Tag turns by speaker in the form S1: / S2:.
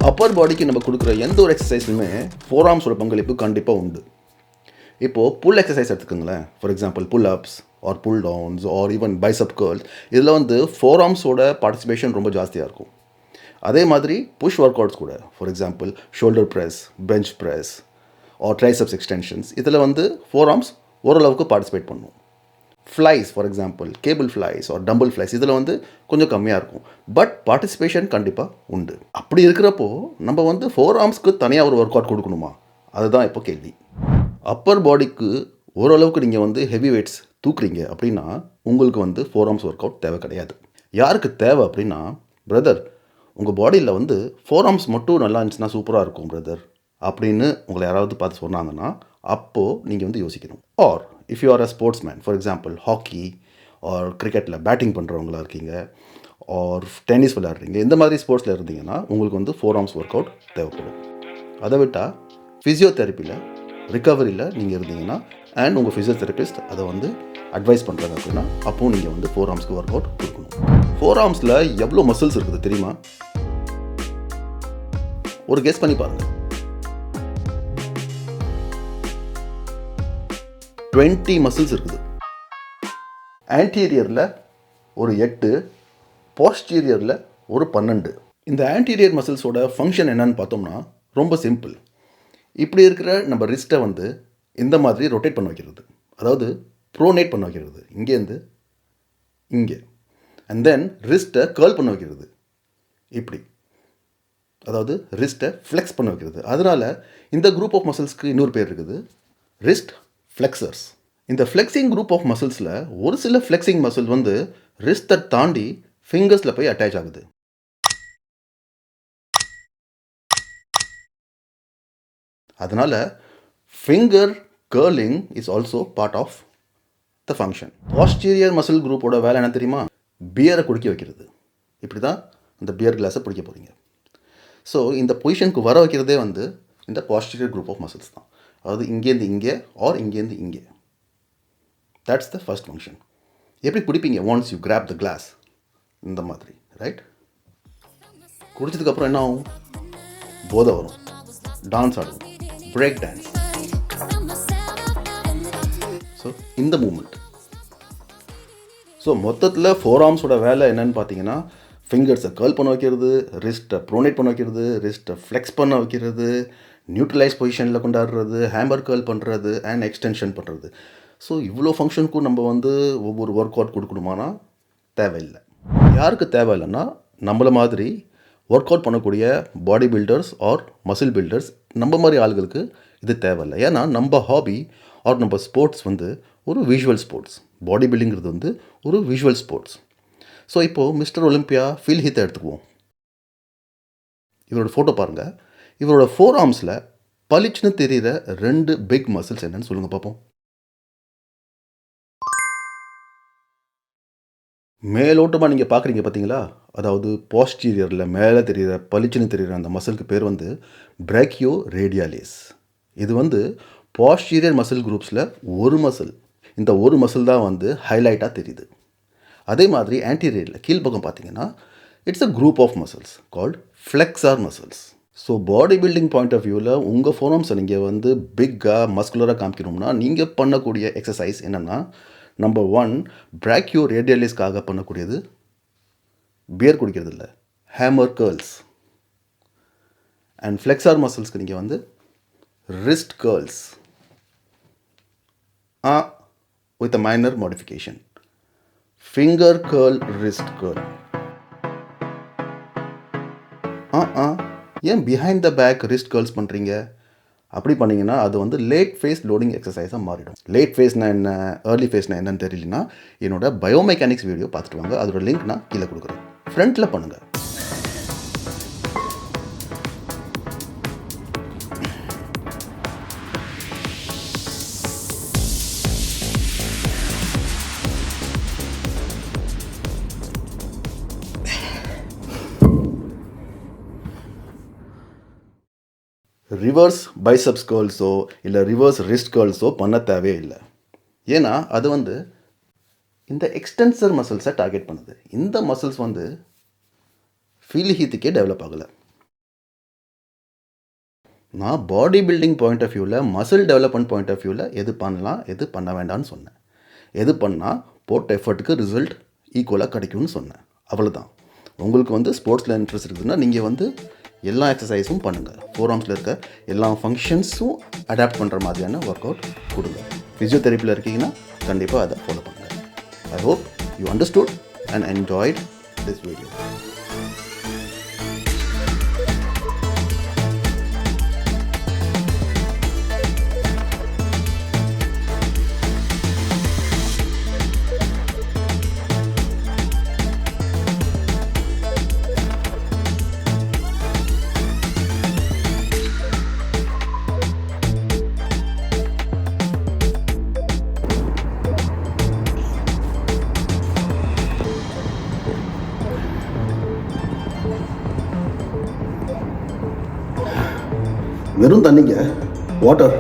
S1: அப்பர் பாடிக்கு நம்ம கொடுக்குற எந்த ஒரு எக்ஸசைஸுமே ஃபோர் ஆர்ம்ஸோட பங்களிப்பு கண்டிப்பாக உண்டு. இப்போது புல் எக்ஸசைஸ் எடுத்துக்கோங்களேன். For example pull ups or pull downs or even biceps curls, இதில் வந்து ஃபோர் ஆர்ம்ஸோட பார்ட்டிசிபேஷன் ரொம்ப ஜாஸ்தியாக இருக்கும். அதே மாதிரி புஷ் ஒர்க் அவுட்ஸ் கூட, for example shoulder press, bench press or triceps extensions, இதில் வந்து ஃபோர் ஆர்ம்ஸ் ஓரளவுக்கு பார்ட்டிசிபேட் பண்ணும். Flies, for example cable flies or dumbbell flies, இதில் வந்து கொஞ்சம் கம்மியாக இருக்கும். பட் பார்ட்டிசிபேஷன் கண்டிப்பாக உண்டு. அப்படி இருக்கிறப்போ நம்ம வந்து ஃபோர் ஆர்ம்ஸ்க்கு தனியாக ஒரு ஒர்க் அவுட் கொடுக்கணுமா? அதுதான் இப்போ கேள்வி. அப்பர் பாடிக்கு ஓரளவுக்கு நீங்கள் வந்து ஹெவி வெயிட்ஸ் தூக்குறீங்க அப்படின்னா உங்களுக்கு வந்து ஃபோர் ஆர்ம்ஸ் ஒர்க் அவுட் தேவை கிடையாது. யாருக்கு தேவை அப்படின்னா, பிரதர் உங்கள் பாடியில் வந்து ஃபோர் ஆர்ம்ஸ் மட்டும் நல்லா இருந்துச்சுன்னா சூப்பராக இருக்கும் பிரதர் அப்படின்னு உங்களை யாராவது பார்த்து சொன்னாங்கன்னா அப்போது நீங்கள் வந்து யோசிக்கணும். Or if you are a sportsman, for example hockey or கிரிக்கெட்டில் பேட்டிங் பண்ணுறவங்களா இருக்கீங்க ஆர் டென்னிஸ் விளையாடுறீங்க, இந்த மாதிரி ஸ்போர்ட்ஸில் இருந்தீங்கன்னா உங்களுக்கு வந்து ஃபோர் ஆர்ம்ஸ் ஒர்க் அவுட் தேவைப்படும். அதை விட்டால் ஃபிசியோதெரப்பியில் ரிகவரியில் நீங்கள் இருந்தீங்கன்னா அண்ட் உங்கள் ஃபிசியோதெரபிஸ்ட் அதை வந்து அட்வைஸ் பண்ணுறாங்க அப்படின்னா அப்போது நீங்கள் வந்து ஃபோர் ஆர்ம்ஸ்க்கு ஒர்க் அவுட் கொடுக்கணும். ஃபோர் ஆர்ம்ஸில் எவ்வளோ மசில்ஸ் இருக்குது தெரியுமா? ஒரு கெஸ் பண்ணி பாருங்கள். 20 மசில்ஸ் இருக்குது. ஆன்டீரியரில் ஒரு 8, போஸ்டீரியரில் ஒரு 12. இந்த ஆன்டீரியர் மசில்ஸோட ஃபங்க்ஷன் என்னன்னு பார்த்தோம்னா ரொம்ப சிம்பிள். இப்படி இருக்கிற நம்ம ரிஸ்ட்டை வந்து இந்த மாதிரி ரொட்டேட் பண்ண வைக்கிறது, அதாவது ப்ரோனேட் பண்ண வைக்கிறது இங்கேருந்து இங்கே, அண்ட் தென் ரிஸ்ட்டை கேர்ள் பண்ண வைக்கிறது இப்படி, அதாவது ரிஸ்ட்டை ஃப்ளெக்ஸ் பண்ண வைக்கிறது. அதனால் இந்த குரூப் ஆஃப் மசில்ஸ்க்கு இன்னொரு பேர் இருக்குது, ரிஸ்ட் ஃப்ளெக்சர்ஸ். இந்த ஃப்ளெக்ஸிங் குரூப் ஆஃப் மசில்ஸில் ஒரு சில ஃப்ளெக்ஸிங் மசில் வந்து ரிஸ்ட்டை தாண்டி ஃபிங்கர்ஸில் போய் அட்டாச் ஆகுது. அதனால் finger curling is also part of the function. Posterior muscle குரூப்போட வேலை என்ன தெரியுமா? பியரை குடிக்க வைக்கிறது. இப்படி தான் இந்த பியர் கிளாஸை பிடிக்க போகிறீங்க. ஸோ இந்த பொசிஷனுக்கு வர வைக்கிறதே வந்து இந்த போஸ்டீரியர் குரூப் ஆஃப் மசில்ஸ் தான். அதாவது இங்கேருந்து இங்கே ஆர் இங்கேருந்து இங்கே. That's the first function. எப்படி பிடிப்பீங்க? Once you grab the glass இந்த மாதிரி, ரைட்? குடிச்சதுக்கப்புறம் என்ன ஆகும்? போதை வரும், டான்ஸ் ஆடுவோம், பிரேக் டான்ஸ். ஸோ இந்த மூமெண்ட். ஸோ மொத்தத்தில் ஃபோர் ஆர்ம்ஸோட வேலை என்னன்னு பார்த்தீங்கன்னா, ஃபிங்கர்ஸை கேர்ள் பண்ண வைக்கிறது, ரிஸ்ட்டை ப்ரோனேட் பண்ண வைக்கிறது, ரிஸ்ட்டை ஃப்ளெக்ஸ் பண்ண வைக்கிறது, நியூட்ரலைஸ் பொசிஷனில் கொண்டாடுறது, ஹேம்பர் கேர்ள் பண்ணுறது அண்ட் எக்ஸ்டென்ஷன் பண்ணுறது. ஸோ இவ்வளோ ஃபங்க்ஷனுக்கும் நம்ம வந்து ஒவ்வொரு ஒர்க் அவுட் கொடுக்கணுமானா தேவையில்லை. யாருக்கு தேவையில்லைன்னா, நம்மளை மாதிரி ஒர்க் அவுட் பண்ணக்கூடிய bodybuilders or muscle builders, நம்ம மாதிரி ஆளுகளுக்கு இது தேவையில்லை. ஏன்னா நம்ம ஹாபி ஆர் நம்ம ஸ்போர்ட்ஸ் வந்து ஒரு விஷுவல் ஸ்போர்ட்ஸ். பாடி பில்டிங்கிறது வந்து ஒரு விஷுவல் ஸ்போர்ட்ஸ். ஸோ இப்போது மிஸ்டர் ஒலிம்பியா ஃபில் ஹீத்தை எடுத்துக்குவோம். இவரோட ஃபோட்டோ பாருங்கள். இவரோட ஃபோர் ஆர்ம்ஸில் பளிச்சுன்னு தெரிகிற 2 பிக் மசில்ஸ் என்னன்னு சொல்லுங்கள் பார்ப்போம். மேலோட்டமாக நீங்கள் பார்க்குறீங்க பார்த்தீங்களா? அதாவது போஸ்டீரியரில் மேலே தெரிகிற பளிச்சுன்னு தெரிகிற அந்த மசிலுக்கு பேர் வந்து பிரேக்கியோ ரேடியாலிஸ். இது வந்து போஸ்டீரியர் மசில் குரூப்ஸில் ஒரு மசில். இந்த ஒரு மசில் தான் வந்து ஹைலைட்டாக தெரியுது. அதே மாதிரி ஆன்டீரியரில் கீழ்ப்பக்கம் பார்த்தீங்கன்னா it's a group of muscles called flexor muscles. So bodybuilding point of வியூவில் உங்கள் ஃபோர் ஆர்ம்ஸை நீங்கள் வந்து பிக்காக மஸ்குலராக காமிக்கணும்னா நீங்கள் பண்ணக்கூடிய எக்ஸசைஸ் என்னென்னா, நம்பர் 1 பிராக்கியோ ரேடியலிஸ்க்காக பண்ணக்கூடியது பியர் குடிக்கிறது இல்லை, ஹேமர் கேர்ள்ஸ். அண்ட் ஃப்ளெக்ஸார் மசில்ஸ்க்கு நீங்கள் வந்து wrist curls with a minor modification. Finger curl, wrist curl. ஏன் behind the back wrist curls பண்ணுறீங்க? அப்படி பண்ணிங்கன்னா அது வந்து லேட் ஃபேஸ் லோடிங் எக்ஸசைஸாக மாறிடும். லேட் ஃபேஸ்னால் என்ன, ஏர்லி ஃபேஸ்னால் என்னன்னு தெரியலனா என்னோட பயோமெக்கானிக்ஸ் வீடியோ பார்த்துட்டு வாங்க. அதோட லிங்க் நான் கீழே கொடுக்குறேன். ஃப்ரண்ட்டில் பண்ணுங்கள். ரிவர்ஸ் பைசப்ஸ் கேர்ள்ஸோ இல்லை ரிவர்ஸ் ரிஸ்ட் கேர்ள்ஸோ பண்ண தேவையே இல்லை. ஏன்னா அது வந்து இந்த எக்ஸ்டென்சர் மசில்ஸை டார்கெட் பண்ணுது. இந்த மசில்ஸ் வந்து ஃபீல் ஹீத்துக்கே டெவலப் ஆகலை. நான் பாடி பில்டிங் பாயிண்ட் ஆஃப் வியூவில், மசில் டெவலப்மெண்ட் பாயிண்ட் ஆஃப் வியூவில் எது பண்ணலாம், எது பண்ண வேண்டாம்னு சொன்னேன். எது பண்ணால் போட்ட எஃபர்ட்டுக்கு ரிசல்ட் ஈக்குவலாக கிடைக்கும்னு சொன்னேன். அவ்வளோதான். உங்களுக்கு வந்து ஸ்போர்ட்ஸில் இன்ட்ரெஸ்ட் இருக்குதுன்னா நீங்கள் வந்து எல்லா எக்ஸசைஸும் பண்ணுங்கள். ஃபோர் ஆர்ம்ஸில் இருக்க எல்லா ஃபங்க்ஷன்ஸும் அடாப்ட் பண்ணுற மாதிரியான ஒர்க் அவுட் கொடுங்க. ஃபிசியோதெரப்பியில் இருக்கீங்கன்னா கண்டிப்பாக அதை ஃபாலோ பண்ணுங்கள். I hope you understood and enjoyed this video. வெறும் தண்ணிங்க, வாட்டர்.